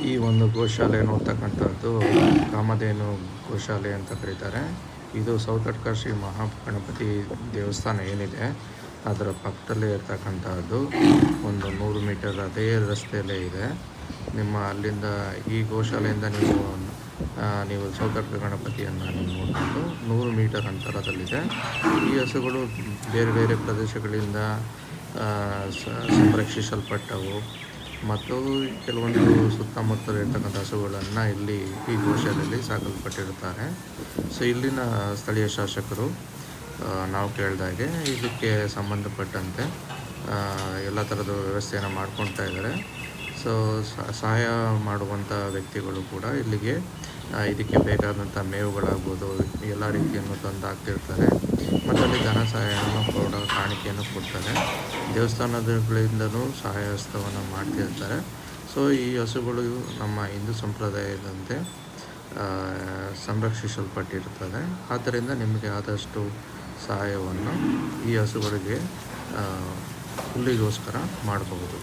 ಈ ಒಂದು ಗೋಶಾಲೆ ನೋಡ್ತಕ್ಕಂಥದ್ದು ಕಾಮಧೇನು ಗೋಶಾಲೆ ಅಂತ ಕರೀತಾರೆ. ಇದು ಸೌತಡ್ಕ ಶ್ರೀ ಮಹಾಗಣಪತಿ ದೇವಸ್ಥಾನ ಏನಿದೆ ಅದರ ಪಕ್ಕದಲ್ಲೇ ಇರ್ತಕ್ಕಂಥದ್ದು. ಒಂದು 100 ಮೀಟರ್ ಅದೇ ರಸ್ತೆಯಲ್ಲೇ ಇದೆ. ನಿಮ್ಮ ಅಲ್ಲಿಂದ ಈ ಗೋಶಾಲೆಯಿಂದ ನೀವು ಸೌತಡ್ಕ ಗಣಪತಿಯನ್ನು ನೀವು ನೋಡಿಕೊಂಡು 100 ಮೀಟರ್ ಅಂತರದಲ್ಲಿದೆ. ಈ ಹಸುಗಳು ಬೇರೆ ಬೇರೆ ಪ್ರದೇಶಗಳಿಂದ ಸಂರಕ್ಷಿಸಲ್ಪಟ್ಟವು ಮತ್ತು ಕೆಲವೊಂದು ಸುತ್ತಮುತ್ತಲು ಇರ್ತಕ್ಕಂಥ ಹಸುಗಳನ್ನು ಇಲ್ಲಿ ಈ ಗೋಶಾಲೆಯಲ್ಲಿ ಸಾಕಲ್ಪಟ್ಟಿರುತ್ತಾರೆ. ಸೊ ಇಲ್ಲಿನ ಸ್ಥಳೀಯ ಶಾಸಕರು ನಾವು ಕೇಳಿದಾಗೆ ಇದಕ್ಕೆ ಸಂಬಂಧಪಟ್ಟಂತೆ ಎಲ್ಲ ಥರದ ವ್ಯವಸ್ಥೆಯನ್ನು ಮಾಡ್ಕೊಳ್ತಾ ಇದ್ದಾರೆ. ಸೊ ಸಹಾಯ ಮಾಡುವಂಥ ವ್ಯಕ್ತಿಗಳು ಕೂಡ ಇಲ್ಲಿಗೆ ಇದಕ್ಕೆ ಬೇಕಾದಂಥ ಮೇವುಗಳಾಗ್ಬೋದು ಎಲ್ಲ ರೀತಿಯನ್ನು ತಂದು ಹಾಕ್ತಿರ್ತಾರೆ ಮತ್ತು ಅಲ್ಲಿ ಧನ ಸಹಾಯವನ್ನು ಕೂಡ ಕಾಣಿಕೆಯನ್ನು ಕೊಡ್ತಾರೆ. ದೇವಸ್ಥಾನಗಳಿಂದಲೂ ಸಹಾಯ ಹಸ್ತವನ್ನು ಮಾಡ್ತಿರ್ತಾರೆ. ಸೊ ಈ ಹಸುಗಳು ನಮ್ಮ ಹಿಂದೂ ಸಂಪ್ರದಾಯದಂತೆ ಸಂರಕ್ಷಿಸಲ್ಪಟ್ಟಿರುತ್ತದೆ. ಆದ್ದರಿಂದ ನಿಮಗೆ ಆದಷ್ಟು ಸಹಾಯವನ್ನು ಈ ಹಸುಗಳಿಗೆ ಹುಲ್ಲಿಗೋಸ್ಕರ ಮಾಡಬಹುದು.